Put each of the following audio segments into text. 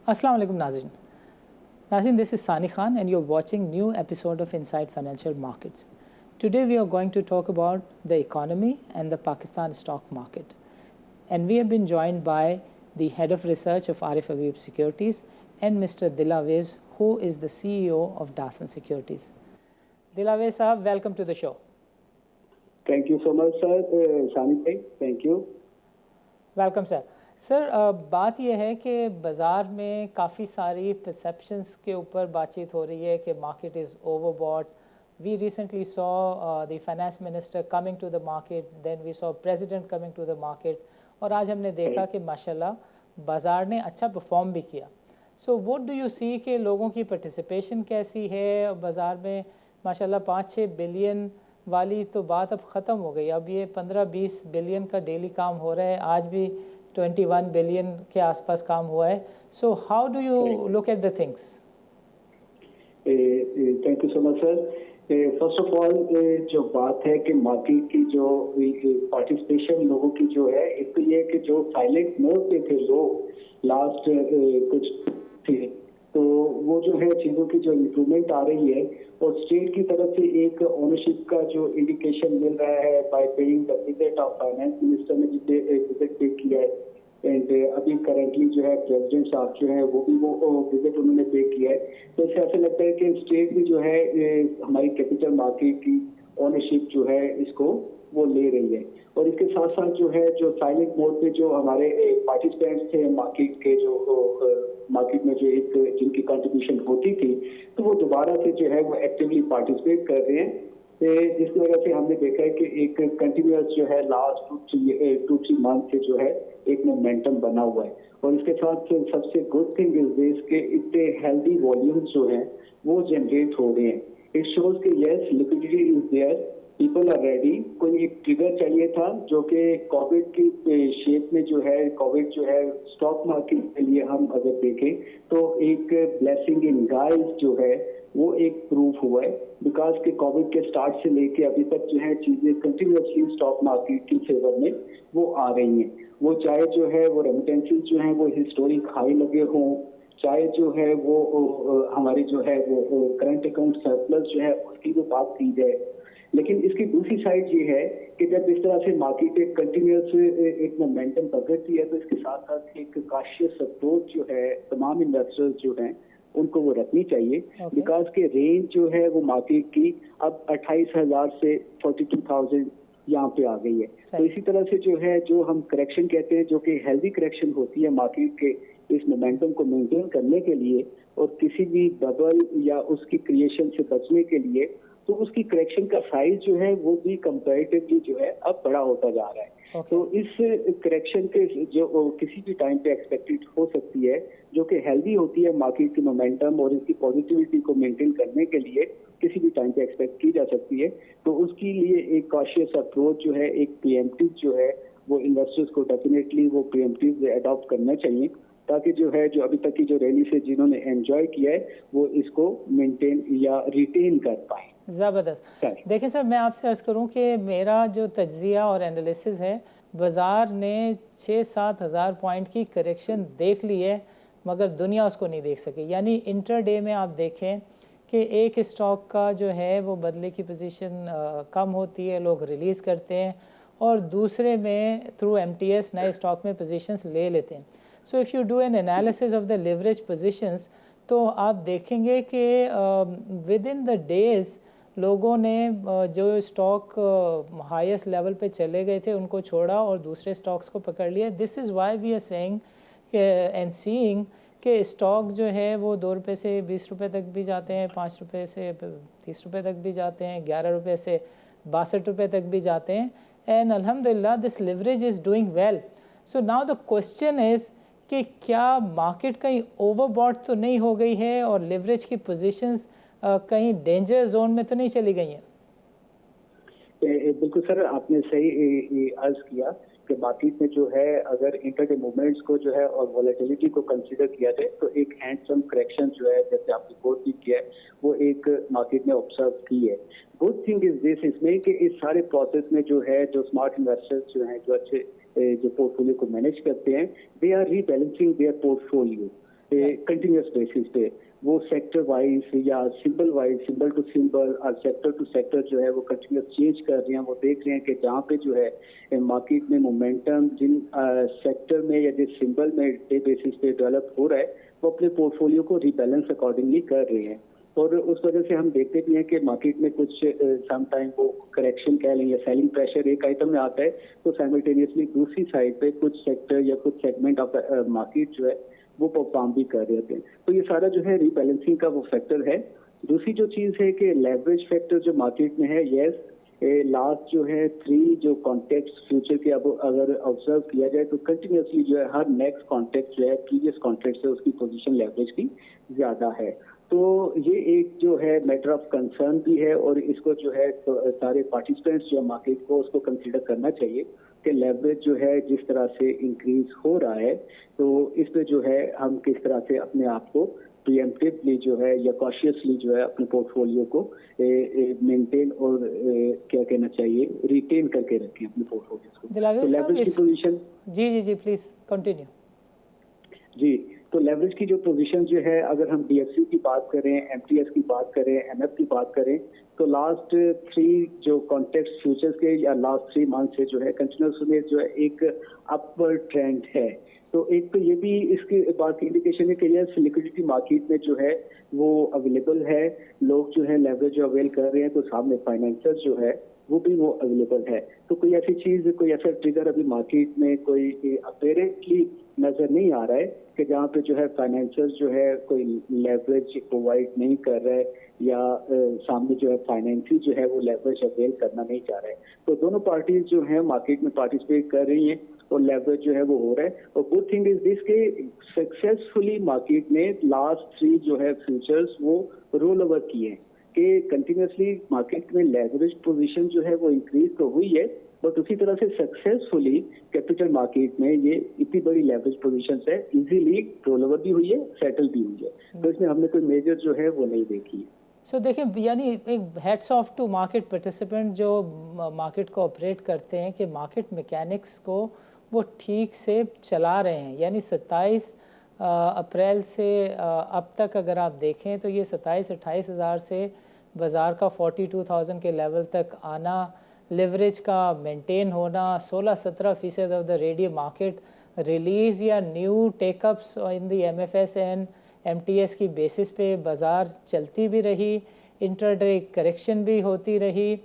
Assalamu alaikum Nazreen. Nazreen, this is Sani Khan and you're watching new episode of Inside Financial Markets. Today we are going to talk about the economy and the Pakistan stock market. And we have been joined by the Head of Research of Arif Habib Securities and Mr. Dilawez, who is the CEO of Dasan Securities. Dilawez sahab, welcome to the show. Thank you so much, sir. Sani bhai, thank you. Welcome sir. Sir बात यह है कि बाज़ार में काफ़ी सारी perceptions के ऊपर बातचीत हो रही है कि market is overbought. We recently saw the finance minister coming to the market, then we saw president coming to the market, और आज हमने देखा कि माशाल्लाह बाज़ार ने अच्छा परफॉर्म भी किया. So what do you see कि लोगों की पार्टिसिपेशन कैसी है बाज़ार में? माशाल्लाह 5-6 बिलियन वाली तो बात अब ख़त्म हो गई. अब ये 15-20 बिलियन का डेली काम हो रहा है. आज भी 21 बिलियन के आसपास काम हुआ है. So how do you look at the things? Thank you so much sir. First of all जो बात है कि मार्केट की जो पार्टिसिपेशन लोगों की जो है, एक तो ये कि जो साइलेंट मोड पे थे लोग लास्ट कुछ थे, तो वो जो है चीज़ों की जो इम्प्रूवमेंट आ रही है और स्टेट की तरफ से एक ओनरशिप का जो इंडिकेशन मिल रहा है bye paying the visit of finance minister ने जिसे विजिट पे किया है. एंड अभी करेंटली जो है प्रेसिडेंट साहब जो है वो भी वो विजिट उन्होंने पे किया है. तो इससे ऐसा लगता है कि स्टेट भी जो है हमारी कैपिटल मार्केट की ओनरशिप जो है इसको वो ले रही है. और इसके साथ साथ जो है जो साइलेंट मोड पे जो हमारे पार्टिसिपेंट्स थे मार्केट के, जो मार्केट में जो एक जिनकी कंट्रीब्यूशन होती थी, तो वो दोबारा से जो है वो एक्टिवली पार्टिसिपेट कर रहे हैं. जिसकी वजह से हमने देखा है कि एक कंटिन्यूअस जो है लास्ट 2-3 मंथ से जो है एक मोमेंटम बना हुआ है. और इसके साथ सबसे गुड थिंग इज दिस कि इतने हेल्दी वॉल्यूम्स जो है वो जनरेट हो रहे हैं. इट शोज कि yes liquidity is there, people are ready. कोई एक ट्रिगर चाहिए था जो कि कोविड की शेप में जो है, कोविड जो है स्टॉक मार्केट के लिए हम अगर देखें तो एक ब्लेसिंग इन गाइस जो है वो एक प्रूफ हुआ है. बिकॉज के कोविड के स्टार्ट से लेके अभी तक जो है चीजें कंटिन्यूसली स्टॉक मार्केट की फेवर में वो आ रही हैं. वो चाहे जो है वो रेमिटेंसेस जो है वो हिस्टोरिक हाई लगे हों, चाहे जो है वो हमारी जो है वो करंट अकाउंट सरप्लस जो है उसकी वो बात की जाए. लेकिन इसकी दूसरी साइड ये है कि जब इस तरह से मार्केट एक कंटिन्यूस एक मोमेंटम पकड़ती है तो इसके साथ साथ एक कॉशियस अप्रोच जो है तमाम इन्वेस्टर्स जो हैं उनको वो रखनी चाहिए. बिकॉज के रेंज जो है वो मार्केट की अब 28,000 से 42,000 यहाँ पे आ गई है. तो इसी तरह से जो है जो हम करेक्शन कहते हैं, जो कि हेल्दी करेक्शन होती है मार्केट के इस मोमेंटम को मेंटेन करने के लिए और किसी भी बबल या उसकी क्रिएशन से बचने के लिए, तो उसकी करेक्शन का साइज जो है वो भी कंपैरेटिवली जो है अब बड़ा होता जा रहा है. तो इस करेक्शन के जो किसी भी टाइम पे एक्सपेक्टेड हो सकती है, जो कि हेल्दी होती है मार्केट की मोमेंटम और इसकी पॉजिटिविटी को मेंटेन करने के लिए किसी भी टाइम पे एक्सपेक्ट की जा सकती है. तो उसके लिए एक कॉशियस अप्रोच जो है, एक प्रीएम्प्टिव जो है वो इन्वेस्टर्स को डेफिनेटली वो प्रीएम्प्टिव अडॉप्ट करना चाहिए, ताकि जो है जो अभी तक की जो रैली से जिन्होंने एंजॉय किया है वो इसको मेंटेन या रिटेन कर पाए. ज़बरदस्त. देखिए सर, मैं आपसे अर्ज़ करूं कि मेरा जो तज्ज़िया और एनालिसिस है, बाज़ार ने 6-7 हज़ार पॉइंट की करेक्शन देख ली है मगर दुनिया उसको नहीं देख सकी. यानी इंटरडे में आप देखें कि एक स्टॉक का जो है वो बदले की पोजीशन कम होती है, लोग रिलीज़ करते हैं, और दूसरे में थ्रू MTS नए स्टॉक में पोजीशंस ले लेते हैं. So if you do an analysis of the leverage positions तो आप देखेंगे कि विद इन द डेज़ लोगों ने जो स्टॉक हाईएस्ट लेवल पे चले गए थे उनको छोड़ा और दूसरे स्टॉक्स को पकड़ लिया. This is why we are saying and seeing कि स्टॉक जो है वो 2 रुपये से 20 रुपये तक भी जाते हैं, 5 रुपये से 30 रुपये तक भी जाते हैं, 11 रुपये से 62 रुपये तक भी जाते हैं. एंड अल्हम्दुलिल्लाह this leverage is doing well. So now the question is कि क्या मार्केट कहीं ओवरबॉट तो नहीं हो गई है और लिवरेज की पोजीशंस कहीं डेंजर जोन में तो नहीं चली गई हैं? बिल्कुल सर, आपने सही अर्ज किया कि मार्केट में जो है अगर इंटरडे मूवमेंट्स को जो है और वॉलेटिलिटी को कंसीडर किया जाए तो एक हैंडसम करेक्शन जो है, जैसे आप रिपोर्ट भी किया है, वो एक मार्केट में ऑब्जर्व की है. गुड थिंग इज दिस इसमें कि इस सारे प्रोसेस में जो है जो स्मार्ट इन्वेस्टर्स जो हैं, जो अच्छे जो पोर्टफोलियो को मैनेज करते हैं, they are rebalancing their portfolio. Continuous basis पे, वो सेक्टर वाइज या symbol wise, symbol to symbol और सेक्टर टू सेक्टर जो है वो कंटिन्यूस चेंज कर रहे हैं। वो देख रहे हैं कि जहाँ पे जो है मार्केट में मोमेंटम जिन सेक्टर में या जिस सिंबल में डे बेसिस पे डेवलप हो रहा है, वो अपने पोर्टफोलियो को रिबैलेंस अकॉर्डिंगली कर रहे हैं। और उस वजह से हम देखते भी हैं कि मार्केट में कुछ सम टाइम वो करेक्शन कह लें या सेलिंग प्रेशर एक आइटम में आता है, तो साइमल्टेनियसली दूसरी साइड पे कुछ सेक्टर या कुछ सेगमेंट ऑफ मार्केट जो है वो परफॉर्म भी कर रहे होते हैं। तो ये सारा जो है रीबैलेंसिंग का वो फैक्टर है। दूसरी जो चीज है कि लेवरेज फैक्टर जो मार्केट में है, यस, लास्ट जो है 3 जो कॉन्टेक्ट फ्यूचर के अब अगर ऑब्जर्व किया जाए तो कंटिन्यूसली जो है हर नेक्स्ट कॉन्टेक्ट जो है प्रीवियस कॉन्टेक्ट से उसकी पोजीशन लेवरेज की ज्यादा है। तो ये एक जो है मैटर ऑफ कंसर्न भी है और इसको जो है तो सारे पार्टिसिपेंट्स जो मार्केट को उसको कंसीडर करना चाहिए कि लेवरेज जो है जिस तरह से इंक्रीज हो रहा है, तो इस पे जो है हम किस तरह से अपने आप को प्रीएम्प्टिवली जो है या कॉशियसली जो है अपने पोर्टफोलियो को मेंटेन और क्या कहना चाहिए, रिटेन करके रखें अपने पोर्टफोलियो को। दिलावर तो साहब, लेवरेज की पोजीशन, जी प्लीज कंटिन्यू। जी, तो लेवरेज की जो पोजीशन जो है, अगर हम डीएफसी की बात करें, एमटीएस की बात करें, एनएफ की बात करें, तो लास्ट 3 जो कॉन्टेक्स्ट फ्यूचर्स के या लास्ट 3 मंथ से जो है कंटिन्यूस में जो है एक अपवर्ड ट्रेंड है। तो एक तो ये भी इसकी बात की इंडिकेशन है कि यस लिक्विडिटी मार्केट में जो है वो अवेलेबल है, लोग जो है लेवरेज जो अवेल कर रहे हैं, तो सामने फाइनेंसर्स जो है वो भी वो अवेलेबल है। तो कोई ऐसी चीज, कोई ऐसा ट्रिगर अभी मार्केट में कोई अपेरेंटली नजर नहीं आ रहा है कि जहाँ पे जो है फाइनेंसर्स जो है कोई लेवरेज प्रोवाइड नहीं कर रहा है या सामने जो है फाइनेंसिंग जो है वो लेवरेज अवेल करना नहीं चाह रहा है। तो दोनों पार्टीज जो है मार्केट में पार्टिसिपेट कर रही हैं और लेवरेज जो है वो हो रहा है। और गुड थिंग इज दिस के सक्सेसफुली मार्केट ने लास्ट 3 जो है फ्यूचर्स वो रोल ओवर किए हैं कि कंटिन्यूसली मार्केट में लेवरेज पोजीशन जो है वो इंक्रीज तो हुई है, बट उसी तरह से सक्सेसफुली कैपिटल मार्केट में ये इतनी बड़ी लेवरेज पोजीशन है इजीली रोल ओवर भी हुई है, सेटल भी हुई है। तो इसमें हमने कोई मेजर जो है वो नहीं देखी है। सो देखिए, यानी एक hats off to market participant जो मार्केट को ऑपरेट करते हैं कि मार्केट मैकेनिक्स को वो ठीक से चला रहे हैं। यानी 27 अप्रैल से अब तक अगर आप देखें तो ये 27-28 हज़ार से बाज़ार का 42,000 के लेवल तक आना, लेवरेज का मेंटेन होना, 16-17% of the radio market release या new takeups in the MFS and MTS की बेसिस पे बाज़ार चलती भी रही, इंटरडे करेक्शन भी होती रही,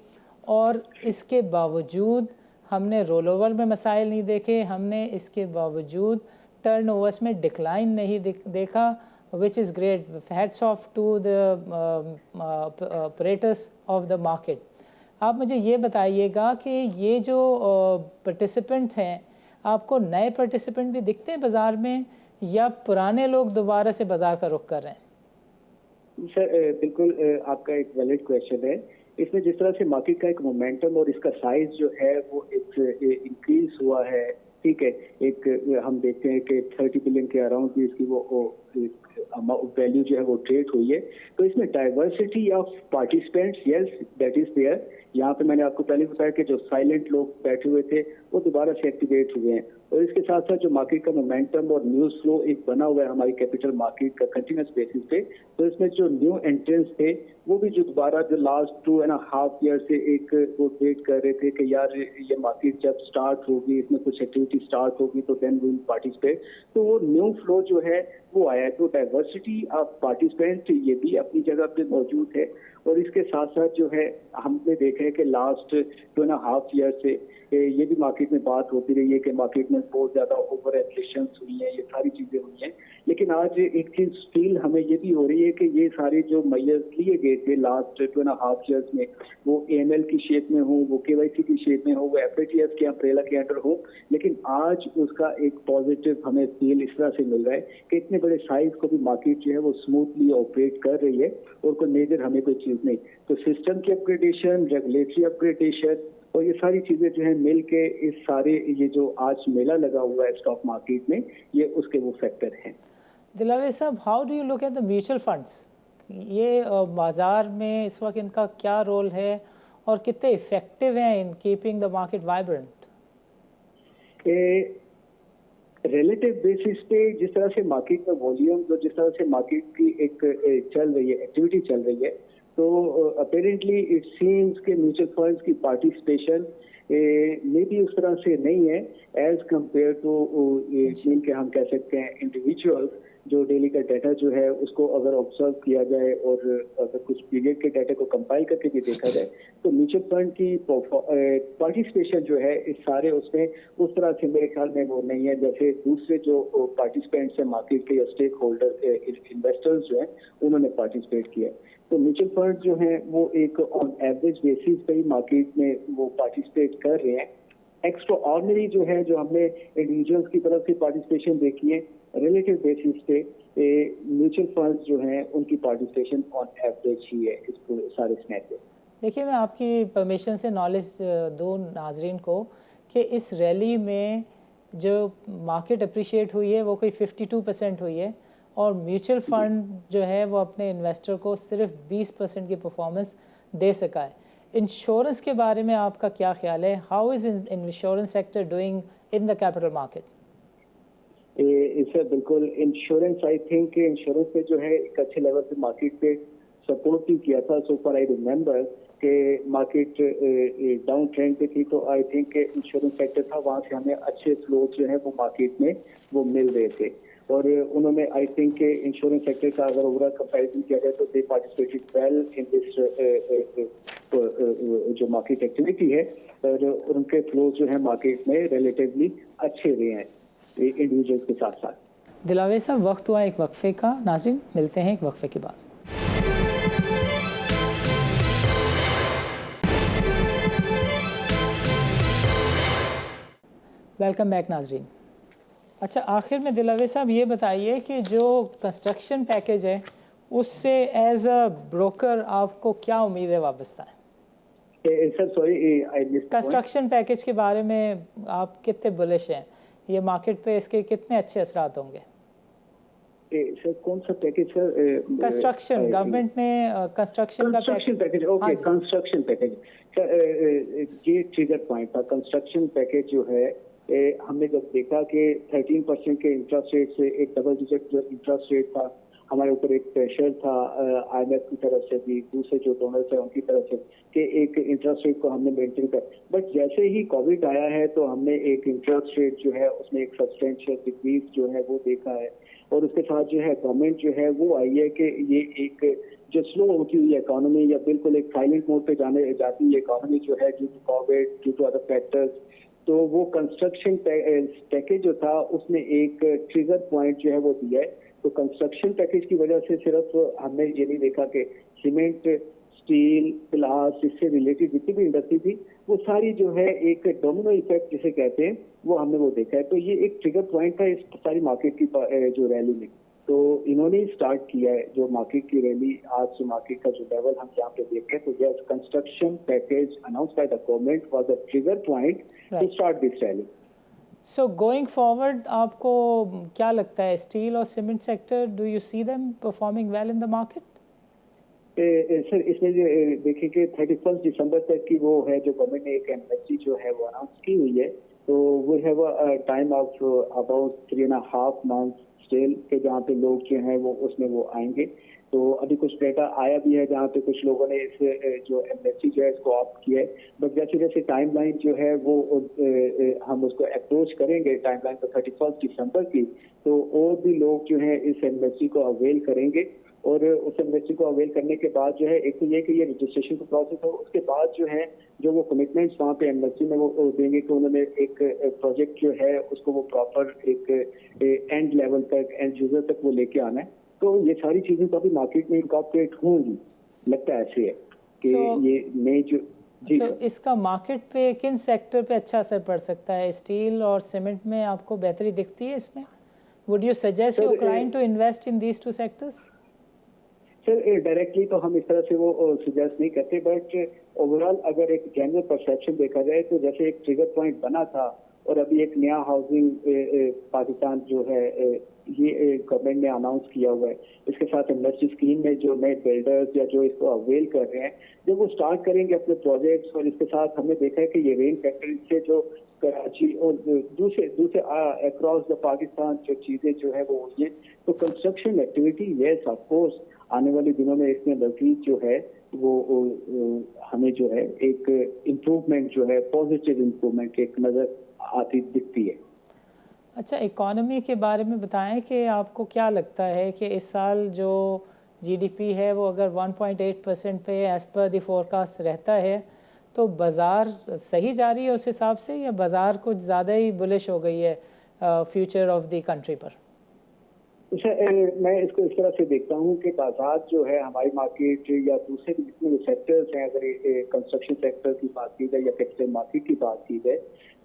और इसके बावजूद हमने रोल ओवर में मसाइल नहीं देखे, हमने इसके बावजूद टर्नओवर्स में डिक्लाइन नहीं देखा, which is great. Hats off to the operators of the market. आप मुझे ये बताइएगा कि ये जो पार्टिसिपेंट हैं, आपको नए पार्टिसिपेंट भी दिखते हैं बाज़ार में या पुराने लोग दोबारा से बाज़ार का रुख कर रहे हैं? सर बिल्कुल आपका एक वैलिड क्वेश्चन है। इसमें जिस तरह से मार्केट का एक मोमेंटम और इसका साइज जो है वो इंक्रीज हुआ है, ठीक है, एक हम देखते हैं कि 30 बिलियन के अराउंड भी इसकी वो वैल्यू जो है वो ट्रेड हुई है। तो इसमें diversity of participants, yes that is there. यहाँ पे मैंने आपको पहले बताया कि जो साइलेंट लोग बैठे हुए थे वो दोबारा से एक्टिवेट हुए हैं, और इसके साथ साथ जो मार्केट का मोमेंटम और न्यूज फ्लो एक बना हुआ है हमारी कैपिटल मार्केट का कंटिन्यूस बेसिस पे, तो इसमें जो न्यू एंट्रेंस थे वो भी जो दोबारा जो लास्ट 2.5 ईयर से एक वो वेट कर रहे थे कि यार ये मार्केट जब स्टार्ट होगी, इसमें कुछ एक्टिविटी स्टार्ट होगी तो देन वी विल पार्टिसिपेट। तो वो न्यू फ्लो जो है वो आया है। तो डाइवर्सिटी ऑफ पार्टिसिपेंट ये भी अपनी जगह पे मौजूद है, और इसके साथ साथ जो है हमने देखा है कि लास्ट 2.5 ईयर से ये भी मार्केट में बात होती रही है कि मार्केट में बहुत ज्यादा ओवर एप्रेशन हुई है, ये सारी चीजें हुई हैं। लेकिन आज एक चीज फील हमें ये भी हो रही है कि ये सारे जो मेजर्स लिए गए थे लास्ट 2.5 ईयर्स में, वो AML की शेप में हो, वो KYC की शेप में हो, वो FATF के अम्ब्रेला के अंडर हो, लेकिन आज उसका एक पॉजिटिव हमें फील इस तरह से मिल रहा है कि इतने बड़े साइज को भी मार्केट जो है वो स्मूथली ऑपरेट कर रही है और कोई मेजर हमें कोई चीज नहीं। तो सिस्टम की अपग्रेडेशन, रेगुलेटरी अपग्रेडेशन और ये सारी चीजें जो है मिल के इस सारे ये जो आज मेला लगा हुआ है स्टॉक मार्केट में, ये उसके वो फैक्टर हैं। दिलावर साहब, how do you look at the mutual funds? ये बाज़ार में इस वक्त इनका क्या रोल है और कितने इफेक्टिव हैं in keeping the market vibrant? Relative basis पे जिस तरह से मार्केट में वॉल्यूम, तो जिस तरह से मार्केट की एक चल रही है, एक्टिविटी चल रही है, तो अपेरेंटली इट सीम्स के म्यूचुअल फंड्स की पार्टिसिपेशन मे भी उस तरह से नहीं है एज कंपेयर टू मीन के हम कह सकते हैं इंडिविजुअल्स। जो डेली का डाटा जो है उसको अगर ऑब्जर्व किया जाए और अगर कुछ पीरियड के डाटा को कंपाइल करके भी देखा जाए, तो म्यूचुअल फंड की पार्टिसिपेशन जो है इस सारे उसमें उस तरह से मेरे ख्याल में वो नहीं है जैसे दूसरे जो पार्टिसिपेंट्स हैं मार्केट के या स्टेक होल्डर इन्वेस्टर्स जो हैं उन्होंने पार्टिसिपेट किया है। तो म्यूचुअल फंड जो है वो एक ऑन एवरेज बेसिस पे ही मार्केट में वो पार्टिसिपेट कर रहे हैं। एक्स्ट्रा ऑर्डिनरी जो है, जो हमने इंडिविजुअल्स की तरफ से पार्टिसिपेशन देखी है, रिलेटिव बेसिस पे म्यूचुअल फंड्स जो हैं उनकी पार्टिसिपेशन ऑन एवरेज ही है इस पूरे सारे स्नैप में। देखिए, मैं आपकी परमिशन से नॉलेज दूँ नाजरीन को कि इस रैली में जो मार्केट अप्रिशिएट हुई है वो कोई 52% हुई है और म्यूचुअल फंड जो है वो अपने इन्वेस्टर को सिर्फ 20% की परफॉर्मेंस दे सका है। इंश्योरेंस के बारे में आपका क्या ख्याल है? How is insurance sector doing in the capital market? इससे बिल्कुल इंश्योरेंस, आई थिंक इंश्योरेंस पे जो है एक अच्छे लेवल पे मार्केट पे सपोर्ट भी किया था। सो फॉर आई रिमेम्बर कि मार्केट डाउन ट्रेंड पे थी, तो आई थिंक इंश्योरेंस सेक्टर था, वहाँ से हमें अच्छे फ्लोज जो है वो मार्केट में वो मिल रहे थे। और उन्होंने आई थिंक इंश्योरेंस सेक्टर का अगर ओवरऑल कंपैरिजन किया जाए तो दे पार्टिसिपेटेड वेल इन दिस जो मार्केट एक्टिविटी है, और उनके फ्लोज जो है मार्केट में रिलेटिवली अच्छे रहे हैं इंडिविजुअल्स के साथ साथ। दिलावे साहब, वक्त हुआ एक वक्फे का। नाज़रीन, मिलते हैं एक वक्फे के बाद। वेलकम बैक नाजरीन। अच्छा, आखिर में दिलावे साहब ये बताइए कि जो कंस्ट्रक्शन पैकेज है उससे एज अ ब्रोकर आपको क्या उम्मीद है वाबस्ता है? सर सॉरी, कंस्ट्रक्शन पैकेज के बारे में आप कितने बुलिश हैं? ये मार्केट पे इसके कितने अच्छे असरात होंगे? सर कौन सा पैकेज सर? कंस्ट्रक्शन, गवर्नमेंट ने construction package. Okay, construction package sir, ये ट्रिगर पॉइंट था। कंस्ट्रक्शन पैकेज जो है हमने जब देखा कि 13% के इंटरेस्ट रेट से एक डबल डिजिट जो इंटरेस्ट रेट था, हमारे ऊपर एक प्रेशर था IMF की तरफ से भी, दूसरे जो डोनर्स हैं उनकी तरफ से, कि एक इंटरेस्ट रेट को हमने मेंटेन कर। बट जैसे ही कोविड आया है तो हमने एक इंटरेस्ट रेट जो है उसमें एक सब्सटेंशियल डिक्रीज जो है वो देखा है। और उसके साथ जो है गवर्नमेंट जो है वो आई है कि ये एक जो स्लो होती हुई इकोनॉमी या बिल्कुल एक साइलेंट मोड पे जाती है इकोनॉमी जो है due to COVID, due to other factors, तो वो कंस्ट्रक्शन पैकेज जो था उसने एक ट्रिगर पॉइंट जो है वो दिया है। तो कंस्ट्रक्शन पैकेज की वजह से सिर्फ हमने ये नहीं देखा कि सीमेंट, स्टील, ग्लास, इससे रिलेटेड जितनी भी इंडस्ट्री थी वो सारी जो है एक डोमिनो इफेक्ट जिसे कहते हैं वो हमने वो देखा है। तो ये एक ट्रिगर पॉइंट था इस सारी मार्केट की जो रैली में। तो इन्होंने स्टार्ट किया है जो मार्केट की रैली, आज जो मार्केट का जो लेवल हम यहाँ पे देख रहे हैं, तो yes, construction package announce by the government was a trigger point two start this rally. So going forward आपको क्या लगता है, स्टील और cement sector, do you see them performing well in the market? Sir इसमें जो देखेंगे 31 दिसंबर तक की वो है जो गवर्नमेंट ने एक एमएसपी जो है वो अनाउंस की हुई है। तो we have a time of about 3.5 months still के जहाँ पे लोग जो हैं वो उसमें वो आएंगे। तो अभी कुछ डेटा आया भी है जहाँ पे कुछ लोगों ने इस जो एमएससी जो है इसको ऑप्ट किया है। बट जैसे जैसे टाइमलाइन जो है वो हम उसको अप्रोच करेंगे टाइमलाइन तो 31 दिसंबर की, तो और भी लोग जो है इस एमएससी को अवेल करेंगे। और उस एमएससी को अवेल करने के बाद जो है एक तो ये कि ये रजिस्ट्रेशन का प्रोसेस हो, उसके बाद जो है जो वो कमिटमेंट्स वहाँ पे एमएससी में वो देंगे कि उन्होंने एक प्रोजेक्ट जो है उसको वो प्रॉपर एक एंड लेवल तक, एंड यूजर तक वो लेके आना है। तो ये सारी चीजें तो अभी मार्केट में इनकॉर्पोरेट होंगी, लगता है ऐसे है कि ये नई जो इसका मार्केट पे किन सेक्टर पे अच्छा असर पड़ सकता है? स्टील और सीमेंट में आपको बेहतरी दिखती है इसमें? Would you suggest your client to invest in these two sectors? Sir directly तो हम इस तरह से वो सजेस्ट नहीं करते, बट ओवरऑल अगर एक जनरल परसेप्शन देखा जाए तो जैसे एक ट्रिगर पॉइंट बना था और अभी एक नया हाउसिंग पाकिस्तान जो है ये गवर्नमेंट ने अनाउंस किया हुआ है, इसके साथ इंडस्ट्री स्कीम में जो नए बिल्डर्स या जो इसको अवेल कर रहे हैं जब वो स्टार्ट करेंगे अपने प्रोजेक्ट्स, और इसके साथ हमने देखा है कि ये रेन फैक्टर से जो कराची और दूसरे दूसरे अक्रॉस द पाकिस्तान जो चीज़ें जो है वो हुई है। तो construction activity yes of course आने वाले दिनों में इसमें मज़ीद जो है वो हमें जो है एक इम्प्रूवमेंट जो है पॉजिटिव इम्प्रूवमेंट एक नज़र आती दिखती है। अच्छा, इकॉनमी के बारे में बताएं कि आपको क्या लगता है कि इस साल जो जीडीपी है वो अगर 1.8% पे एज़ पर द फोरकास्ट रहता है तो बाज़ार सही जा रही है उस हिसाब से, या बाज़ार कुछ ज़्यादा ही बुलिश हो गई है फ्यूचर ऑफ द कंट्री पर? मैं इसको इस तरह से देखता हूँ कि बाजार जो है हमारी मार्केट या दूसरे जितने भी सेक्टर्स हैं, अगर कंस्ट्रक्शन सेक्टर की बात की जाए या कैपिटल मार्केट की बात की जाए,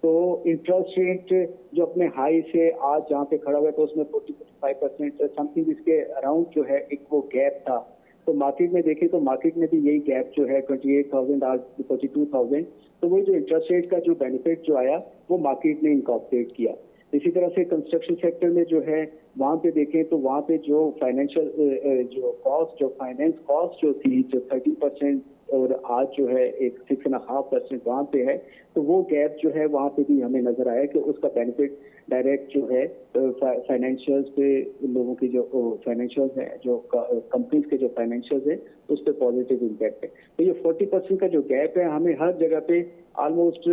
तो इंटरेस्ट रेट जो अपने हाई से आज जहाँ पे खड़ा हुआ है तो उसमें 40-45% समथिंग इसके अराउंड जो है एक वो गैप था। तो मार्केट में देखें तो मार्केट में भी यही गैप जो है 28,000 आज 42,000। तो वो जो इंटरेस्ट रेट का जो बेनिफिट जो आया वो मार्केट ने इनकॉर्पोरेट किया। इसी तरह से कंस्ट्रक्शन सेक्टर में जो है वहाँ पे देखें तो वहाँ पे जो फाइनेंशियल जो कॉस्ट जो फाइनेंस कॉस्ट जो थी जो 30% और आज जो है एक 6.5% वहाँ पे है। तो वो गैप जो है वहाँ पे भी हमें नजर आया कि उसका बेनिफिट डायरेक्ट जो है फाइनेंशियल्स पे लोगों की जो फाइनेंशियल्स है जो कंपनीज के जो फाइनेंशियल्स है उस पर पॉजिटिव इम्पैक्ट है। तो ये 40% का जो गैप है हमें हर जगह पे ऑलमोस्ट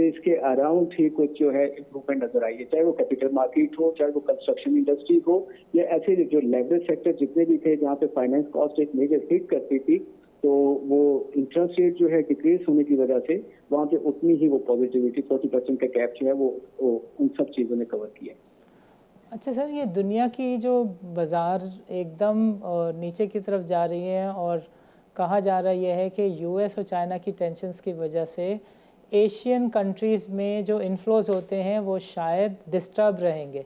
इसके अराउंड ही कुछ जो है इम्प्रूवमेंट नजर आई है, चाहे वो कैपिटल मार्केट हो, चाहे वो कंस्ट्रक्शन इंडस्ट्री हो, या ऐसे जो लेवरेज सेक्टर जितने भी थे जहाँ पे फाइनेंस कॉस्ट एक मेजर हिट करती थी। तो वो इंटरेस्ट रेट जो है डिक्रीज होने की वजह से वहाँ पे उतनी ही वो पॉजिटिविटी 40% का गैप जो है वो उन सब चीज़ों ने कवर किया। अच्छा सर, ये दुनिया की जो बाज़ार एकदम नीचे की तरफ जा रही है और कहा जा रहा यह है कि यूएस और चाइना की टेंशन्स की वजह से एशियन कंट्रीज़ में जो इन्फ्लोज होते हैं वो शायद डिस्टर्ब रहेंगे।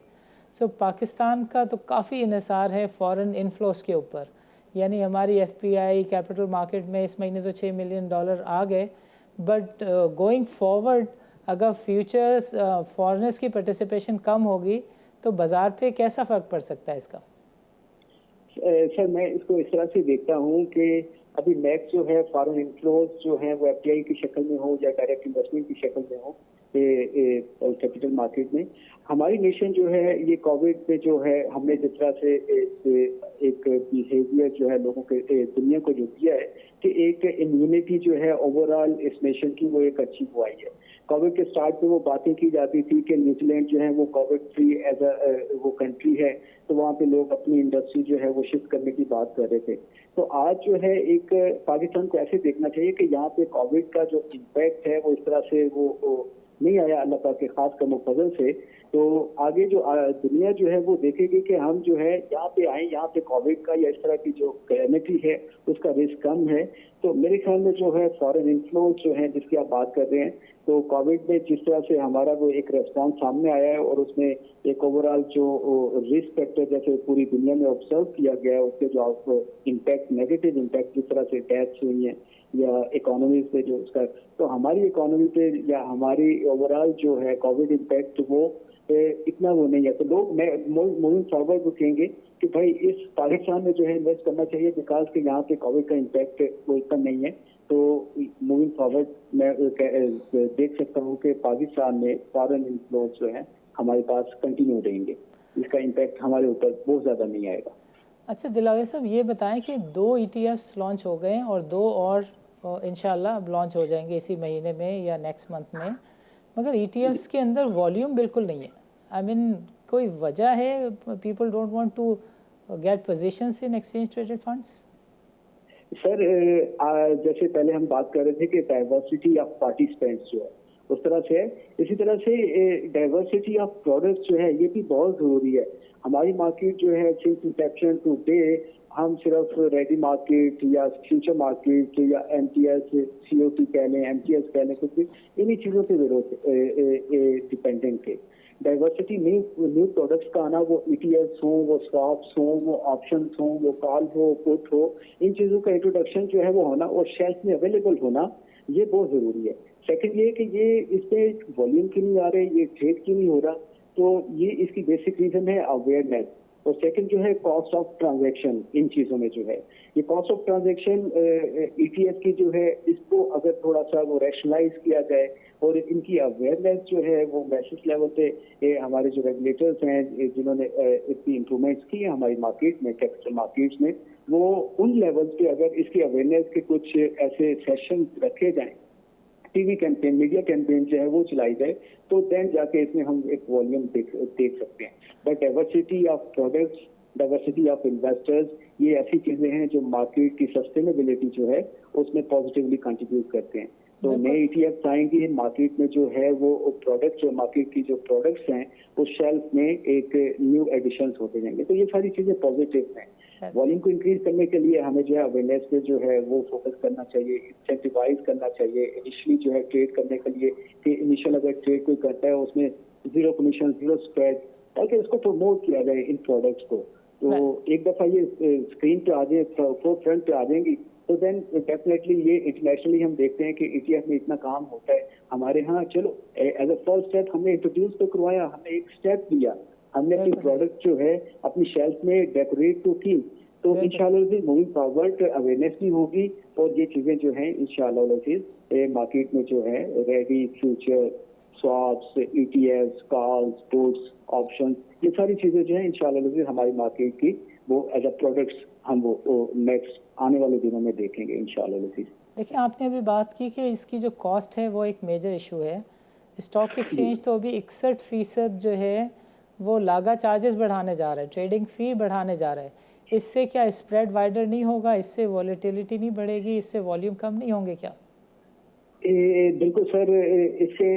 सो पाकिस्तान का तो काफ़ी इन्हिसार है फॉरेन इन्फ्लोज के ऊपर, यानी हमारी एफपीआई कैपिटल मार्केट में इस महीने तो $6 मिलियन आ गए, बट गोइंग फॉरवर्ड अगर फ्यूचर्स फॉरेनर्स की पार्टिसिपेशन कम होगी तो बाज़ार पे कैसा फ़र्क पड़ सकता है इसका? सर मैं इसको इस तरह से देखता हूँ कि अभी नेक्स्ट जो है फॉरेन इन्फ्लोज जो है वो एफडीआई की शक्ल में हो या डायरेक्ट इन्वेस्टमेंट की शक्ल में हो कैपिटल मार्केट में। हमारी नेशन जो है ये कोविड में जो है हमने जिस तरह से एक बिहेवियर जो है लोगों के दुनिया को जो दिया है कि एक इम्यूनिटी जो है ओवरऑल इस नेशन की वो एक अच्छी वो आई है। कोविड के स्टार्ट में वो बातें की जाती थी कि न्यूजीलैंड जो है वो कोविड फ्री एज वो कंट्री है, तो वहाँ पे लोग अपनी इंडस्ट्री जो है वो शिफ्ट करने की बात कर रहे थे। तो आज जो है एक पाकिस्तान को ऐसे देखना चाहिए कि यहाँ पे कोविड का जो इम्पैक्ट है वो इस तरह से वो नहीं आया अल्लाह पाक के खास करम फजल से। तो आगे जो दुनिया जो है वो देखेगी कि हम जो है यहाँ पे आए, यहाँ पे कोविड का या इस तरह की जो कैलेमिटी है उसका रिस्क कम है। तो मेरे ख्याल में जो है फॉरेन इन्फ्लुएंस जो है जिसकी आप बात कर रहे हैं, तो कोविड में जिस तरह से हमारा वो एक रेस्पॉन्स सामने आया है और उसमें एक ओवरऑल जो रिस्क फैक्टर जैसे पूरी दुनिया में ऑब्जर्व किया गया है उसके जो इम्पैक्ट नेगेटिव इम्पैक्ट जिस तरह से डेथ्स हुई हैं या इकोनॉमी पे जो उसका, तो हमारी इकोनॉमी पे या हमारी ओवरऑल जो है कोविड इम्पैक्ट वो इतना वो नहीं है। तो लोग मूविंग फॉरवर्ड कहेंगे कि भाई इस पाकिस्तान में जो है इन्वेस्ट करना चाहिए बिकॉज कि यहाँ पे कोविड का इम्पैक्ट वो इतना नहीं है। तो मूविंग फॉरवर्ड मैं देख सकता हूँ कि पाकिस्तान में फॉरेन इन्फ्लुएंस जो है हमारे पास कंटिन्यू रहेंगे, इसका इम्पैक्ट हमारे ऊपर बहुत ज़्यादा नहीं आएगा। अच्छा दिलावर साहब, ये बताएं कि 2 ETFs लॉन्च हो गए हैं और 2 और इंशाल्लाह अब लॉन्च हो जाएंगे इसी महीने में या नेक्स्ट मंथ में, मगर ETFs के अंदर वॉल्यूम बिल्कुल नहीं है। आई मीन कोई वजह है? People don't want to get positions in exchange traded funds? Sir जैसे पहले हम बात कर रहे थे कि डाइवर्सिटी ऑफ पार्टिसिपेंट्स जो है उस तरह से है, इसी तरह से डाइवर्सिटी ऑफ प्रोडक्ट्स जो है ये भी बहुत जरूरी है। हमारी मार्केट जो है सिंस इंसेप्शन टू डे हम सिर्फ रेडी मार्केट या फ्यूचर मार्केट या MTS COT कह लें MTS कह लें कुछ भी इन्हीं चीज़ों पे डिपेंडेंट थे। डाइवर्सिटी न्यू प्रोडक्ट्स का आना, वो ETFs हो, वो स्वैप्स हो, वो ऑप्शंस हो, वो कॉल हो, पुट हो, इन चीज़ों का इंट्रोडक्शन जो है वो होना और शेल्फ में अवेलेबल होना ये बहुत ज़रूरी है। सेकंड ये कि ये इसमें वॉल्यूम क्यों नहीं आ रहे, ये ट्रेड क्यों नहीं हो रहा, तो ये इसकी बेसिक रीज़न है अवेयरनेस। और सेकंड जो है कॉस्ट ऑफ ट्रांजैक्शन, इन चीजों में जो है ये कॉस्ट ऑफ ट्रांजैक्शन ईटीएफ की जो है इसको अगर थोड़ा सा वो रैशनलाइज किया जाए और इनकी अवेयरनेस जो है वो मैसेज लेवल पे हमारे जो रेगुलेटर्स हैं जिन्होंने इतनी इम्प्रूवमेंट्स की है हमारी मार्केट में, कैपिटल मार्केट्स में, वो उन लेवल्स पे अगर इसकी अवेयरनेस के कुछ ऐसे सेशन रखे जाएं, टीवी कैंपेन, मीडिया कैंपेन जो है वो चलाई जाए, तो देन जाके इसमें हम एक वॉल्यूम देख सकते हैं। But diversity of products, diversity of investors, ये ऐसी चीजें हैं जो मार्केट की सस्टेनेबिलिटी जो है उसमें पॉजिटिवली कंट्रीब्यूट करते हैं। तो नए ईटीएफ आएंगे मार्केट में जो है वो प्रोडक्ट, जो मार्केट की जो प्रोडक्ट्स हैं वो शेल्फ में एक न्यू एडिशंस होते जाएंगे। तो ये सारी चीजें पॉजिटिव हैं। वॉल्यूम को इंक्रीज करने के लिए हमें जो है अवेयरनेस पे जो है वो फोकस करना चाहिए, इंसेंटिवाइज करना चाहिए। इनिशियली जो है ट्रेड करने के लिए कि इनिशियल अगर ट्रेड कोई करता है उसमें जीरो कमीशन, जीरो स्प्रेड, ताकि इसको प्रमोट किया जाए इन प्रोडक्ट्स को। तो एक दफा ये स्क्रीन पे आ जाए, फ्रंट पे आ जाएंगी, तो देन डेफिनेटली ये इंटरनेशनली हम देखते हैं कि ईटीएफ में इतना काम होता है। हमारे यहाँ चलो एज अ फर्स्ट स्टेप हमने इंट्रोड्यूस तो करवाया, हमने एक स्टेप लिया, हमने अपनी प्रोडक्ट जो है अपनी शेल्फ में डेकोरेट तो की, तो इंशाल्लाह मूविंग फॉरवर्ड अवेयरनेस भी होगी और ये चीजें जो हैं इंशाल्लाह मार्केट में जो है ready, future, swaps, ETFs, calls, puts, option, ये सारी चीजें जो है इंशाल्लाह हमारी मार्केट की वो एज अ प्रोडक्ट्स हम वो नेक्स्ट आने वाले दिनों में देखेंगे इंशाल्लाह। देखिए, आपने अभी बात की कि इसकी जो कॉस्ट है वो एक मेजर इशू है। स्टॉक एक्सचेंज तो अभी 61% जो है वो लागा चार्जेस बढ़ाने जा रहा है, ट्रेडिंग फ़ी बढ़ाने जा रहा है। इससे क्या स्प्रेड वाइडर नहीं होगा, इससे वॉलेटिलिटी नहीं बढ़ेगी, इससे वॉल्यूम कम नहीं होंगे क्या? बिल्कुल सर, इससे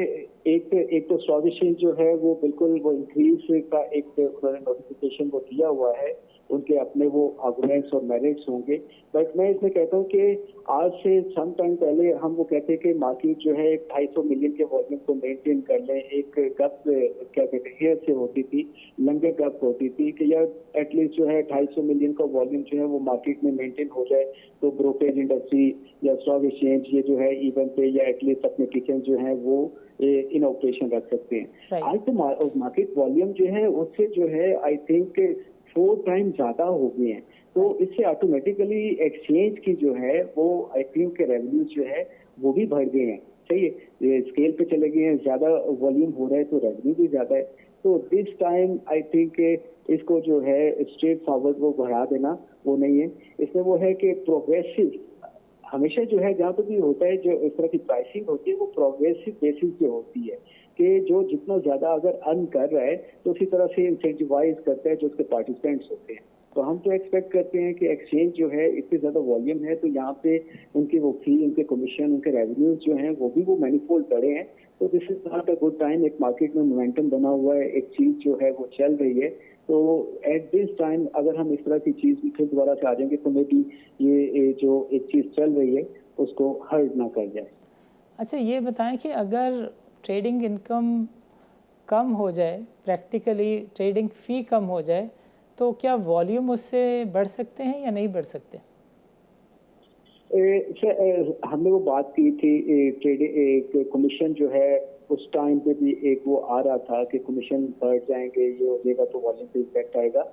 एक तो स्टॉक एक्सचेंज जो है वो बिल्कुल वो इंक्रीज का एक उन्होंने नोटिफिकेशन वो दिया हुआ है, उनके अपने वो आर्गुमेंट्स और मेरिट्स होंगे। बट मैं इसमें कहता हूँ कि आज से सम टाइम पहले हम वो कहते हैं कि मार्केट जो है 250 मिलियन के वॉल्यूम को मेंटेन कर ले। एक गप क्या कहते हैं हेयर से होती थी, लंबे गप होती थी कि यार एटलीस्ट जो है 250 मिलियन का वॉल्यूम जो है वो मार्केट में मेंटेन हो जाए, तो ब्रोकरेज इंडस्ट्री या स्टॉक एक्सचेंज ये जो है इवन पे या एटलीस्ट अपने किचन जो है वो इन ऑपरेशन रख सकते हैं। आज तो मार्केट वॉल्यूम जो है उससे जो है आई थिंक 4 टाइम ज्यादा हो गए हैं। तो इससे ऑटोमेटिकली एक्सचेंज की जो है वो आई थिंक रेवेन्यू जो है वो भी बढ़ गए हैं। सही है, स्केल पे चले गए हैं, ज्यादा वॉल्यूम हो रहा है तो रेवेन्यू भी ज्यादा है। तो दिस टाइम आई थिंक इसको जो है स्ट्रेट फॉरवर्ड वो बढ़ा देना वो नहीं है। इसमें वो है कि प्रोग्रेसिव हमेशा जो है जहाँ पे भी होता है, जो इस तरह की प्राइसिंग होती है वो प्रोग्रेसिव बेसिस पे होती है कि जो जितना ज्यादा अगर अर्न कर रहा है तो उसी तरह से इंसेंटिवाइज करता है जो उसके पार्टिसिपेंट्स होते हैं। तो हम तो एक्सपेक्ट करते हैं कि एक्सचेंज जो है इतनी ज्यादा वॉल्यूम है तो यहाँ पे उनके वो फी, उनके कमीशन, उनके रेवेन्यूज जो हैं वो भी वो मैनीफोल्ड बढ़े हैं। तो this is not a good time. एक मार्केट में मोमेंटम बना हुआ है, एक चीज जो है वो चल रही है, तो एट दिस टाइम अगर हम इस तरह की चीज भी फिर दोबारा से आ जाएंगे तो मे बी ये जो एक चीज चल रही है उसको हर्ट ना कर जाए। अच्छा, ये बताएं कि अगर ट्रेडिंग इनकम कम हो जाए, प्रैक्टिकली ट्रेडिंग फ़ी कम हो जाए, तो क्या वॉल्यूम उससे बढ़ सकते हैं या नहीं बढ़ सकते? हमने वो बात की थी ट्रेडिंग एक कमीशन जो है उस टाइम पे भी एक वो आ रहा था कि कमीशन बढ़ जाएंगे, ये हो जाएगा तो वॉल्यूम पे इफेक्ट आएगा।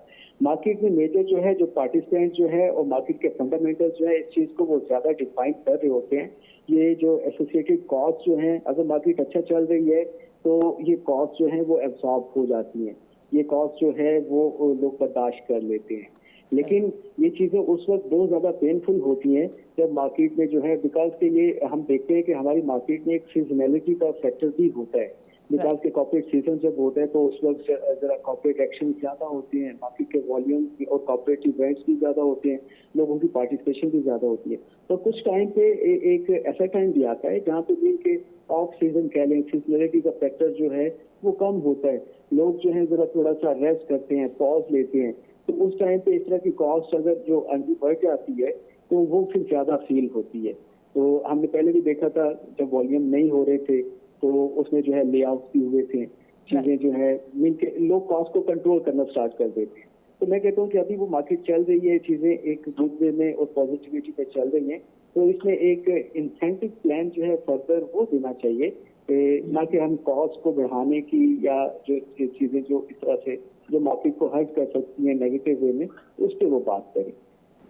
मार्केट में मेजर जो है जो पार्टिसिपेंट जो है और मार्केट के फंडामेंटल्स जो है इस चीज को वो ज्यादा डिफाइन कर रहे होते हैं। ये जो एसोसिएटेड कॉस्ट जो है, अगर मार्केट अच्छा चल रही है तो ये कॉस्ट जो है वो एब्सॉर्ब हो जाती है, ये कॉस्ट जो है वो लोग बर्दाश्त कर लेते हैं। लेकिन ये चीजें उस वक्त बहुत ज्यादा पेनफुल होती हैं जब मार्केट में जो है, बिकॉज के लिए हम देखते हैं कि हमारी मार्केट में एक सीजनलिटी का फैक्टर भी होता है। बिकॉज के कॉर्पोरेट सीजन जब होता है तो उस वक्त जरा कॉर्पोरेट एक्शन ज्यादा होती हैं, मार्केट के वॉल्यूम और कॉर्पोरेट इवेंट्स भी ज्यादा होते हैं, लोगों की पार्टिसिपेशन भी ज्यादा होती है। तो कुछ टाइम पे एक ऐसा टाइम भी आता है जहाँ पे भी के ऑफ सीजन कह लें, सीजनलिटी का फैक्टर जो है वो कम होता है, लोग जो है जरा थोड़ा सा रेस्ट करते हैं, पॉज लेते हैं। तो उस टाइम पे इस तरह की कॉस्ट अगर जो अंडी बढ़ जाती है तो वो फिर ज्यादा फील होती है। तो हमने पहले भी देखा था जब वॉल्यूम नहीं हो रहे थे तो उसमें जो है ले आउट भी हुए थे, चीजें जो है मीन के लोग कॉस्ट को कंट्रोल करना स्टार्ट कर देते हैं। तो मैं कहता हूँ कि अभी वो मार्केट चल रही है, चीजें एक गुड वे में और पॉजिटिविटी पे चल रही हैं, तो इसमें एक इंसेंटिव प्लान जो है फर्दर वो देना चाहिए, ना कि हम कॉस्ट को बढ़ाने की या जो चीजें जो इस तरह से जो मार्केट को हर्ट कर सकती है नेगेटिव वे में, उस पर वो बात करें।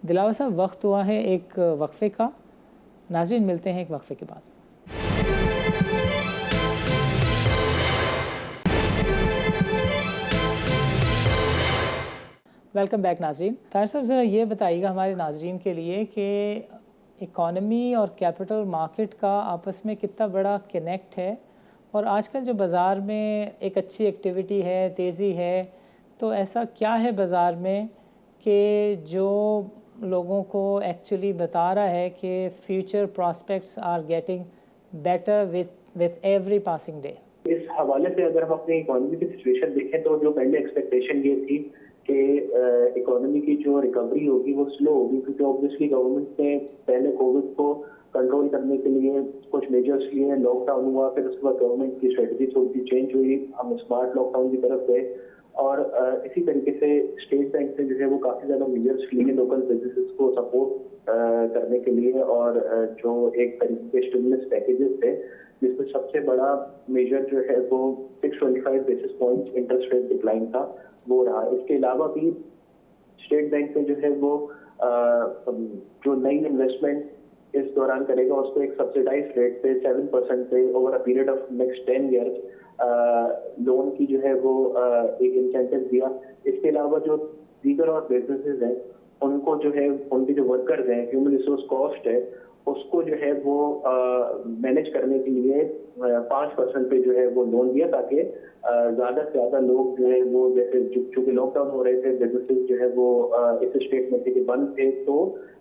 दिलावर साहब, वक्त हुआ है एक वक्फे का। नाज़रीन, मिलते हैं एक वक्फे के बाद। वेलकम बैक नाज़रीन। ताहिर साहब, ज़रा ये बताइएगा हमारे नाज़रीन के लिए कि इकॉनमी और कैपिटल मार्केट का आपस में कितना बड़ा कनेक्ट है, और आजकल जो बाज़ार में एक अच्छी एक्टिविटी है, तेज़ी है, तो ऐसा क्या है बाज़ार में कि जो लोगों को एक्चुअली बता रहा है कि future prospects are getting better with every passing day? इस हवाले से अगर हम अपनी इकोनॉमी की सिचुएशन देखें तो जो पहले एक्सपेक्टेशन ये थी कि इकोनॉमी की जो रिकवरी होगी वो स्लो होगी, क्योंकि ऑब्वियसली गवर्नमेंट ने पहले कोविड को कंट्रोल करने के लिए कुछ मेजर्स लिए, लॉकडाउन हुआ, फिर उसके बाद गवर्नमेंट की स्ट्रेटजी थोड़ी सी चेंज हुई, हम स्मार्ट लॉकडाउन की तरफ गए, और इसी तरीके से स्टेट बैंक ने जो है वो काफी ज्यादा मेजर्स लिए लोकल बिजनेसेस को सपोर्ट करने के लिए, और जो एक तरीके के स्टिमुलस पैकेजेस थे, जिसमें सबसे बड़ा मेजर जो है वो 625 basis points interest rate decline था, वो रहा। इसके अलावा भी स्टेट बैंक में जो है वो जो नई इन्वेस्टमेंट इस दौरान करेगा उसको एक सब्सिडाइज रेट पे 7% पे over a period of next 10 years loan की जो है वो एक इंसेंटिव दिया। इसके अलावा जो दीगर और बिजनेसेस हैं उनको जो है उनके जो वर्कर्स हैं, ह्यूमन रिसोर्स कॉस्ट है, उसको जो है वो मैनेज करने के लिए 5% पे जो है वो लोन दिया, ताकि ज्यादा से ज्यादा लोग जो है वो, जैसे चूंकि लॉकडाउन हो रहे थे, बिजनेसेस जो है वो इस स्टेट में थे कि बंद थे, तो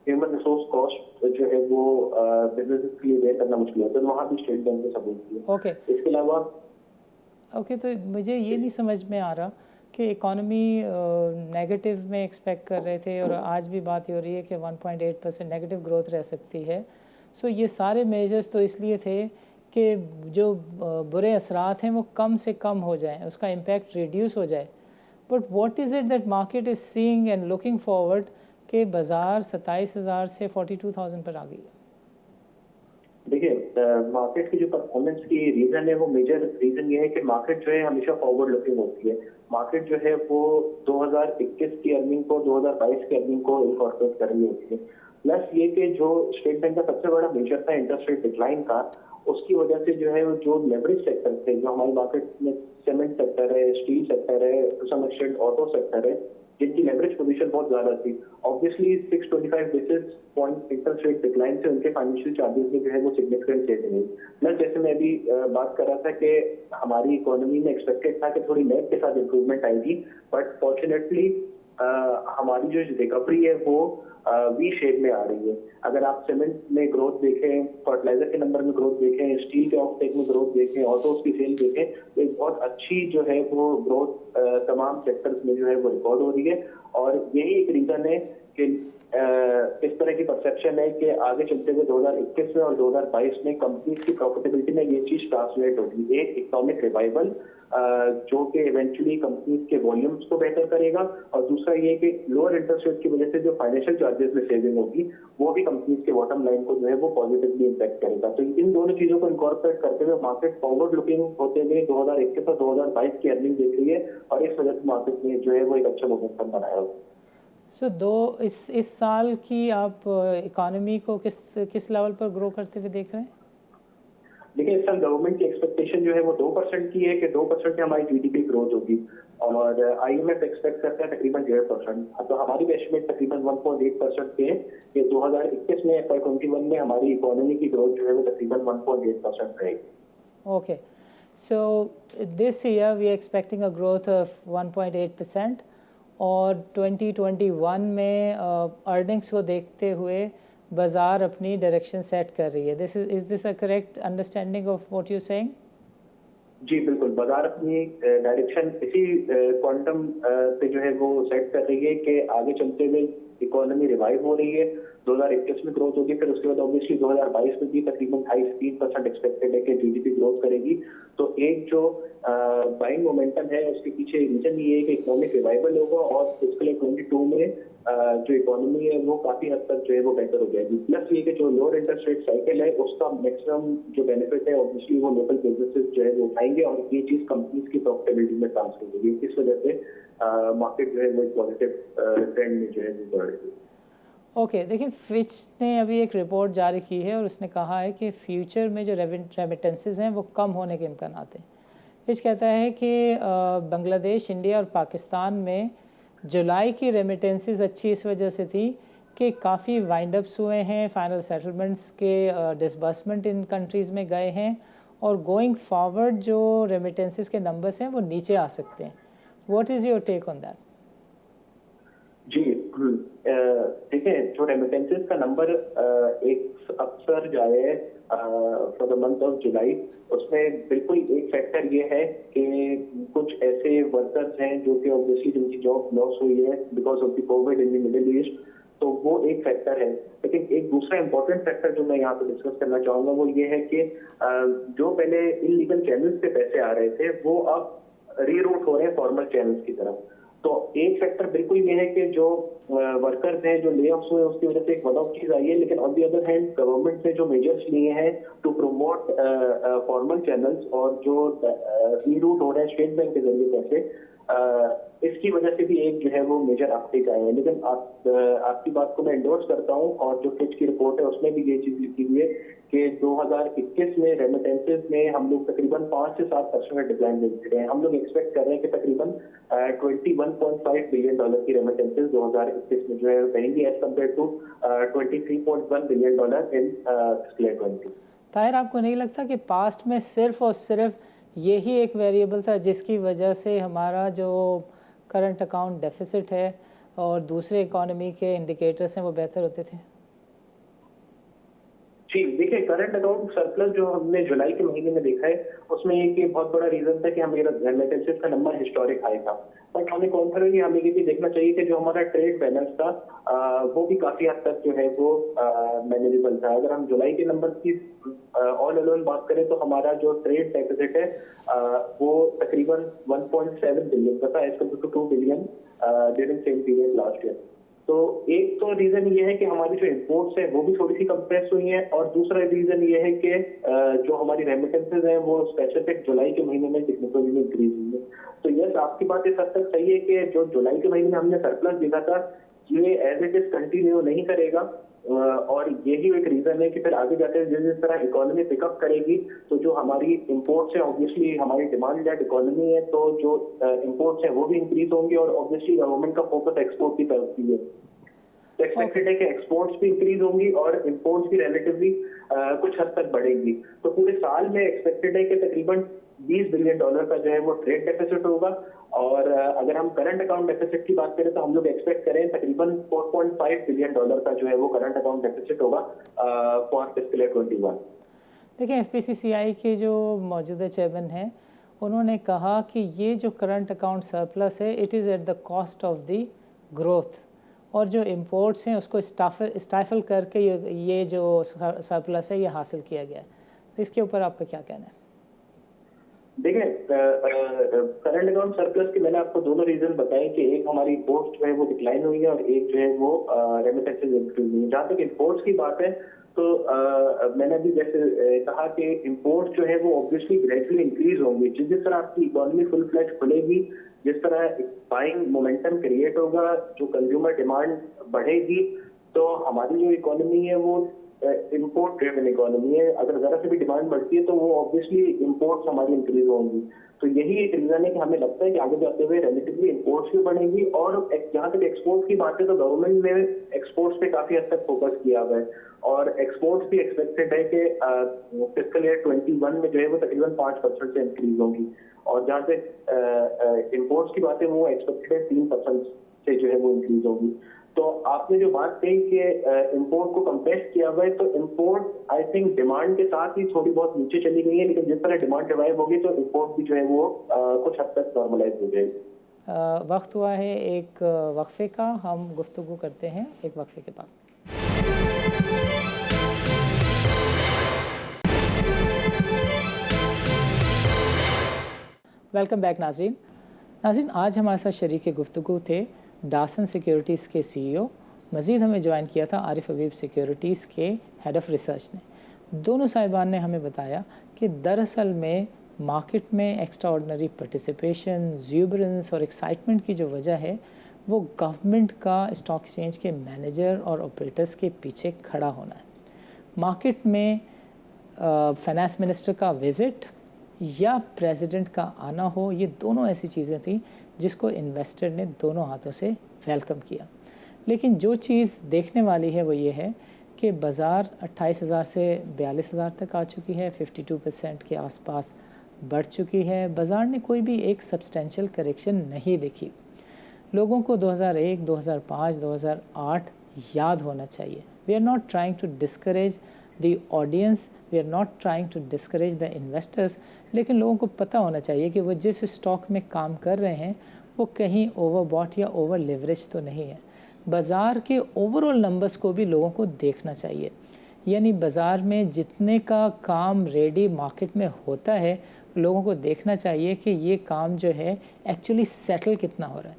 ह्यूमन रिसोर्स कॉस्ट जो है वो बिजनेसेस के लिए बेयर करना मुश्किल होता है, तो वहाँ भी स्टेट बैंक ने सपोर्ट किया। ओके, इसके अलावा तो मुझे ये नहीं समझ में आ रहा कि इकॉनमी नेगेटिव में एक्सपेक्ट कर रहे थे, और आज भी बात हो रही है कि 1.8% नेगेटिव ग्रोथ रह सकती है। सो ये सारे मेजर्स तो इसलिए थे कि जो बुरे असरात हैं वो कम से कम हो जाएं, उसका इम्पैक्ट रिड्यूस हो जाए। But what is it that market is seeing and looking forward कि बाज़ार 27,000 से 42,000 पर आ गई है? देखिए, मार्केट की जो परफॉर्मेंस की रीजन है वो मेजर रीजन ये है कि मार्केट जो है हमेशा फॉरवर्ड लुकिंग होती है। मार्केट जो है वो 2021 की अर्निंग को 2022 की अर्निंग को इनकॉर्पोरेट कर रही होती है। प्लस ये कि जो स्टेट बैंक का सबसे बड़ा मेजर था इंटरेस्ट रेट डिक्लाइन का, उसकी वजह से जो है जो लेवरेज सेक्टर थे, जो हमारी मार्केट में सीमेंट सेक्टर है, स्टील सेक्टर है, to some extent auto sector है, जिनकी लेवरेज पोजीशन बहुत ज्यादा थी, obviously 625 basis point interest rate decline से उनके फाइनेंशियल चार्जेस में जो है वो सिग्निफिकेंट चेंज नहीं। प्लस जैसे मैं अभी बात कर रहा था कि हमारी इकोनॉमी में एक्सपेक्टेड था कि थोड़ी लैग के साथ इंप्रूवमेंट आएगी, बट फॉर्चुनेटली हमारी जो रिकवरी है वो वी शेप में आ रही है। अगर आप सीमेंट में ग्रोथ देखें, फर्टिलाइजर के नंबर में ग्रोथ देखें, स्टील के ऑफटेक में ग्रोथ देखें, ऑटोज की सेल देखें, तो एक बहुत अच्छी जो है वो ग्रोथ तमाम सेक्टर्स में जो है वो रिकॉर्ड हो रही है। और यही एक रीजन है कि इस तरह की परसेप्शन है कि आगे चलते हुए 2021 में और 2022 में कंपनीज की प्रॉफिटेबिलिटी में ये चीज ट्रांसलेट होगी, एक इकोनॉमिक रिवाइवल जो कि इवेंचुअली कंपनीज के वॉल्यूम्स को बेहतर करेगा, और दूसरा ये कि लोअर इंटरेस्ट रेट की वजह से जो फाइनेंशियल चार्जेस में सेविंग होगी वो भी कंपनीज के बॉटम लाइन को जो है वो पॉजिटिवली इम्पैक्ट करेगा। तो इन दोनों चीजों को इनकॉर्पोरेट करते हुए मार्केट फॉरवर्ड लुकिंग होते हुए 2021 और 2022 की अर्निंग देख रही है, और इस वजह से मार्केट में जो है वो एक अच्छा मोमेंटम बनाया होगा। इस साल की आप इकोनॉमी को किस लेवल पर ग्रो करते हुए देख रहे हैं? देखिए, इस साल गवर्नमेंट की एक्सपेक्टेशन जो है वो 2% की है कि 2% में हमारी जीडीपी ग्रोथ होगी, और आईएमएफ एक्सपेक्ट करता है तकरीबन 1.5%। तो हमारी भी एस्टिमेट तकरीबन 1.8% के है कि 2021 में FY21 में हमारी इकोनॉमी की ग्रोथ जो है वो तकरीबन 1.8% रहेगी। Okay, so this year we are expecting a growth of 1.8%, और 2021 में अर्निंग्स को देखते हुए बाज़ार अपनी डायरेक्शन सेट कर रही है। Is this a correct understanding of what you saying? जी बिल्कुल, बाजार अपनी डायरेक्शन इसी क्वांटम पे जो है वो सेट कर रही है कि आगे चलते हुए इकोनॉमी रिवाइव हो रही है। 2021 में ग्रोथ होगी, फिर उसके बाद ऑब्वियसली 2022 में भी तकरीबन 2.5-3% एक्सपेक्टेड है कि जीडीपी ग्रोथ करेगी। तो एक जो बाइंग मोमेंटम है उसके पीछे रीजन ये है कि इकोनॉमिक रिवाइवल होगा और फिस्कल 22 में जो इकोनॉमी है वो काफी हद तक जो है वो बेहतर हो जाएगी। प्लस ये कि जो लोअर इंटरेस्ट रेट साइकिल है उसका मैक्सिमम जो बेनिफिट है ऑब्वियसली वो लोकल बिजनेसेस जो है वो उठाएंगे और ये चीज कंपनीज की प्रॉफिटेबिलिटी में ट्रांसफर होगी। इस वजह से मार्केट जो है वो पॉजिटिव ट्रेंड में जो है वो बढ़ रही है। ओके, देखिए फिच ने अभी एक रिपोर्ट जारी की है और उसने कहा है कि फ्यूचर में जो रेमिटेंसेस हैं वो कम होने के इम्कान हैं। फिच कहता है कि बांग्लादेश, इंडिया और पाकिस्तान में जुलाई की रेमिटेंसेस अच्छी इस वजह से थी कि काफ़ी वाइंड अप्स हुए हैं, फाइनल सेटलमेंट्स के डिसबर्समेंट इन कंट्रीज़ में गए हैं और गोइंग फॉरवर्ड जो रेमिटेंसेस के नंबर्स हैं वो नीचे आ सकते हैं। What is your take on that? जी, देखिए जो रेमिटेंसेस का नंबर एक अक्सर जो है for the month of July, उसमें बिल्कुल एक फैक्टर ये है कि कुछ ऐसे वर्कर्स हैं जो कि ऑब्वियसली जिनकी जॉब लॉस हुई है because of the Covid in the middle east, तो वो एक फैक्टर है। लेकिन एक दूसरा इंपॉर्टेंट फैक्टर जो मैं यहाँ पे डिस्कस करना चाहूंगा वो ये है कि जो पहले इलीगल चैनल्स से पैसे आ रहे थे वो अब रीरूट हो रहे हैं फॉर्मल चैनल्स की तरफ। तो एक फैक्टर बिल्कुल ये है कि जो वर्कर्स हैं जो ले ऑफ्स हुए उसकी वजह से एक वन ऑफ चीज आई है, लेकिन on the other hand government ने जो मेजर्स लिए हैं टू प्रमोट फॉर्मल चैनल्स और जो रीरूट हो रहे हैं स्टेट बैंक के जरिए पैसे, इसकी वजह से भी एक जो है वो मेजर अपटेक आए हैं। लेकिन आपकी बात को मैं एंडोर्स करता हूं और जो फिच की रिपोर्ट है उसमें भी ये चीज लिखी हुई है कि 2021 में रेमिटेंसेस में हम लोग तकरीबन 5 से 7% डिक्लाइन देख रहे हैं। हम लोग एक्सपेक्ट कर रहे हैं कि तकरीबन $21.5 बिलियन की रेमिटेंसेस 2021 में जो है रहेंगी as compare to $23.1 billion in fiscal 20। Tahir, आपको नहीं लगता कि पास्ट में सिर्फ और सिर्फ यही एक वेरिएबल था जिसकी वजह से हमारा जो करंट अकाउंट डेफिसिट है और दूसरे इकोनॉमी के इंडिकेटर्स हैं वो बेहतर होते थे? जी, देखिए करंट अकाउंट सरप्लस जो हमने जुलाई के महीने में देखा है उसमें एक बहुत बड़ा रीजन था कि हमारा रेमिटेंसेस का नंबर हिस्टोरिक हाई था। बट हमें कॉन्ट्ररी हमें ये भी देखना चाहिए कि जो हमारा ट्रेड बैलेंस था वो भी काफी हद तक जो है वो मैनेजेबल था। अगर हम जुलाई के नंबर की ऑल अलोन बात करें तो हमारा जो ट्रेड डेफिसिट है वो तकरीबन 1.7 बिलियन का था as compare to 2 billion during same period last year. तो एक तो रीजन ये है कि हमारी जो इंपोर्ट्स है वो भी थोड़ी सी कंप्रेस हुई हैं और दूसरा रीजन ये है कि जो हमारी रेमिटेंसेज हैं वो स्पेसिफिक जुलाई के महीने में सिग्निफिकेंटली इंक्रीज हुई है। तो यस, आपकी बात इस हद तक सही है कि जो जुलाई के महीने में हमने सरप्लस देखा था ये एज इट इज कंटिन्यू नहीं करेगा और यही एक रीजन है कि फिर आगे जाकर जिस तरह इकोनॉमी पिकअप करेगी तो जो हमारी इंपोर्ट्स है ऑब्वियसली हमारी डिमांड लेड इकोनॉमी है तो जो इंपोर्ट्स है वो भी इंक्रीज होंगे और ऑब्वियसली गवर्नमेंट का फोकस एक्सपोर्ट की तरफ भी है। तो एक्सपेक्टेड है कि एक्सपोर्ट्स भी इंक्रीज होंगी और इंपोर्ट्स भी रिलेटिवली कुछ हद तक बढ़ेंगी। तो पूरे साल में एक्सपेक्टेड है कि तकरीबन $20 बिलियन का जो है वो ट्रेड डेफिसिट होगा और अगर हम करंट अकाउंट डेफिसिट की बात करें तो हम लोग एक्सपेक्ट करें तकरीबन $4.5 बिलियन का जो है वो करंट अकाउंट डेफिसिट होगा फॉर फिस्कल 21। देखिए, एफपीसीसीआई के जो मौजूदा चेयरमैन हैं उन्होंने कहा कि ये जो करंट अकाउंट सरप्लस है it is at the cost of the growth और जो इंपोर्ट्स हैं उसको स्टाइफल करके ये जो सरप्लस है ये हासिल किया गया है। तो इसके ऊपर आपका क्या कहना है? देखिए करंट अकाउंट सरप्लस के मैंने आपको दोनों रीजन बताए कि एक हमारी इंपोर्ट्स जो है वो डिक्लाइन हुई है और एक जो है वो रेमिटेंसेज इंक्रीज हुई है। जहाँ तक इंपोर्ट्स की बात है तो मैंने भी जैसे कहा कि इंपोर्ट्स जो है वो ऑब्वियसली ग्रेजुअली इंक्रीज होंगे जिस तरह आपकी इकोनॉमी फुल फ्लैश खुलेगी, जिस तरह बाइंग मोमेंटम क्रिएट होगा, जो कंज्यूमर डिमांड बढ़ेगी तो हमारी जो इकोनॉमी है वो इंपोर्ट ड्रिवन इकोनॉमी है। अगर जरा से भी डिमांड बढ़ती है तो वो ऑब्वियसली इंपोर्ट्स हमारी इंक्रीज होंगी। तो यही एक रीजन है कि हमें लगता है कि आगे जाते हुए रिलेटिवली इंपोर्ट्स भी बढ़ेंगी और जहां तक एक्सपोर्ट्स की बात है तो गवर्नमेंट ने एक्सपोर्ट्स पे काफी हद तक फोकस किया हुआ है और एक्सपोर्ट्स भी एक्सपेक्टेड है कि फिस्कल ईयर 21 में जो है वो तकरीबन 5% से इंक्रीज होगी और जहां तक इंपोर्ट्स की बात है वो एक्सपेक्टेड है 3% से जो है वो इंक्रीज होगी। तो आपने जो बात कही कि इंपोर्ट को कंप्रेस किया हुआ है तो इंपोर्ट आई थिंक डिमांड के साथ ही थोड़ी बहुत नीचे चली गई है, लेकिन जिस तरह डिमांड रिवाइव होगी तो इंपोर्ट भी जो है वो कुछ हद तक नॉर्मलाइज हो जाएगी। वक्त हुआ है एक वक्फे का, हम गुफ्तगू करते हैं एक वक्फे के बाद। वेलकम बैक नाज़रीन। नाज़रीन, आज हमारे साथ शरीक गुफ्तगू थे डासन सिक्योरिटीज़ के CEO। मज़ीद हमें ज्वाइन किया था आरिफ हबीब सिक्योरिटीज़ के हेड ऑफ़ रिसर्च ने। दोनों साहिबान ने हमें बताया कि दरअसल में मार्केट में एक्स्ट्रा ऑर्डनरी पार्टिसिपेशन, ज़्यूबरेंस और एक्साइटमेंट की जो वजह है वो गवर्नमेंट का स्टॉक एक्सचेंज के मैनेजर और ऑपरेटर्स के पीछे खड़ा होना है। मार्केट में फाइनेंस मिनिस्टर का विज़िट या प्रेसिडेंट का आना हो, ये दोनों ऐसी चीज़ें थी जिसको इन्वेस्टर ने दोनों हाथों से वेलकम किया। लेकिन जो चीज़ देखने वाली है वो ये है कि बाज़ार 28,000 से 42,000 तक आ चुकी है, 52% के आसपास बढ़ चुकी है। बाज़ार ने कोई भी एक सब्सटेंशियल करेक्शन नहीं देखी। लोगों को 2001, 2005, 2008 याद होना चाहिए। We are not trying to discourage the audience, we are not trying to discourage the investors, लेकिन लोगों को पता होना चाहिए कि वो जिस स्टॉक में काम कर रहे हैं वो कहीं ओवरबॉट या ओवर लिवरेज तो नहीं है। बाज़ार के ओवरऑल नंबर्स को भी लोगों को देखना चाहिए, यानी बाज़ार में जितने का काम रेडी मार्केट में होता है लोगों को देखना चाहिए कि ये काम जो है एक्चुअली सेटल कितना हो रहा है,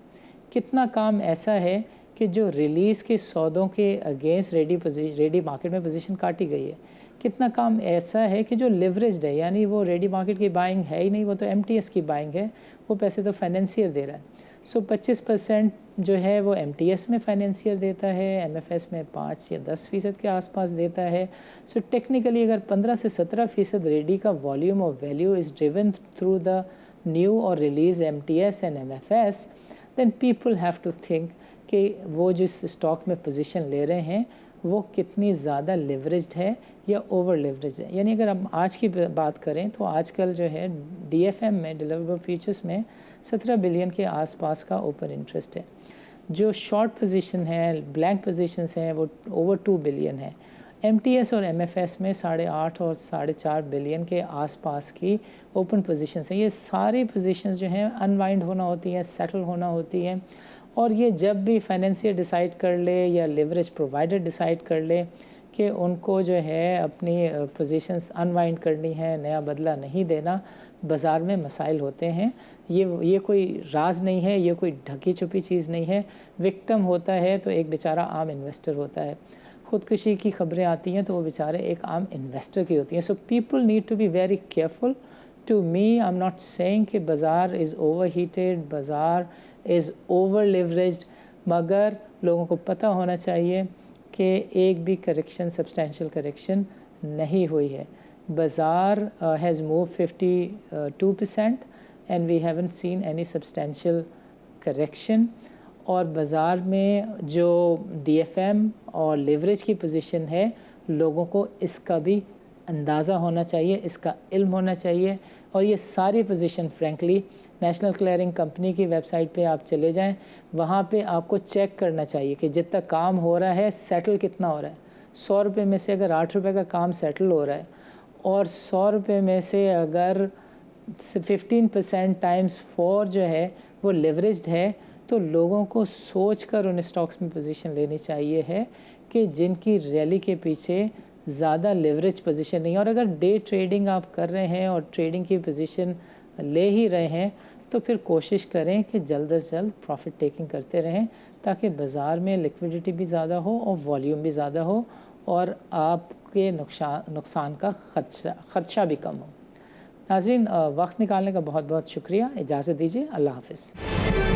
कितना काम ऐसा है कि जो रिलीज़ के सौदों के अगेंस्ट रेडी मार्केट में पोजीशन काटी गई है, कितना काम ऐसा है कि जो लिवरेज्ड है, यानी वो रेडी मार्केट की बाइंग है ही नहीं, वो तो MTS की बाइंग है, वो पैसे तो फाइनेंसियर दे रहा है। सो 25% जो है वो MTS में फाइनेंसियर देता है, MFS में 5 या 10% के आसपास देता है। सो टेक्निकली अगर 15 से 17% रेडी का वॉल्यूम और value is driven through the new और release MTS and MFS, then people have to think कि वो जिस स्टॉक में पोजीशन ले रहे हैं वो कितनी ज़्यादा लिवरेज्ड है या ओवर लिवरेज है। यानी अगर हम आज की बात करें तो आजकल जो है DFM में, डिलीवरेबल फ्यूचर्स में 17 बिलियन के आसपास का ओपन इंटरेस्ट है। जो शॉर्ट पोजीशन है, ब्लैंक पोजीशंस हैं, वो ओवर 2 बिलियन है। MTS और MFS में 8.5 और 4.5 बिलियन के आसपास की ओपन पोजीशंस हैं। ये सारी पोजीशंस जो हैं अनवाइंड होना होती हैं, सेटल होना होती हैं, और ये जब भी फाइनेंसियर डिसाइड कर ले या लिवरेज प्रोवाइडर डिसाइड कर ले कि उनको जो है अपनी पोजीशंस अनवाइंड करनी है, नया बदला नहीं देना, बाज़ार में मसाइल होते हैं। ये कोई राज नहीं है, ये कोई ढकी छुपी चीज़ नहीं है। विक्टिम होता है तो एक बेचारा आम इन्वेस्टर होता है, ख़ुदकुशी की खबरें आती हैं तो वो बेचारे एक आम इन्वेस्टर की होती हैं। So people need to be very careful. To me, I am not saying कि बाज़ार इज़ ओवर हीटेड, बाज़ार इज़ ओवर लिवरेज्ड, मगर लोगों को पता होना चाहिए कि एक भी करेक्शन, सब्सटेंशियल करेक्शन नहीं हुई है। बाज़ार has move 52% and we haven't seen any substantial correction. और बाज़ार में जो DFM और लिवरेज की पोजीशन है, लोगों को इसका भी अंदाज़ा होना चाहिए, इसका इल्म होना चाहिए। और ये सारी position frankly national clearing company की वेबसाइट पे आप चले जाएं, वहाँ पे आपको चेक करना चाहिए कि जितना काम हो रहा है सेटल कितना हो रहा है। 100 रुपये में से अगर 8 रुपये का काम सेटल हो रहा है और 100 रुपये में से अगर 15% टाइम्स 4 जो है वो लिवरेज्ड है, तो लोगों को सोच कर उन स्टॉक्स में पोजीशन लेनी चाहिए है कि जिनकी रैली के पीछे ज़्यादा लिवरेज पोजीशन नहीं है। और अगर डे ट्रेडिंग आप कर रहे हैं और ट्रेडिंग की पोजीशन ले ही रहे हैं तो फिर कोशिश करें कि जल्द से जल्द प्रॉफिट टेकिंग करते रहें, ताकि बाज़ार में लिक्विडिटी भी ज़्यादा हो और वॉल्यूम भी ज़्यादा हो और आपके नुकसान का खदशा भी कम हो। नाज़रीन, वक्त निकालने का बहुत बहुत शुक्रिया। इजाज़त दीजिए। अल्लाह हाफ़िज़।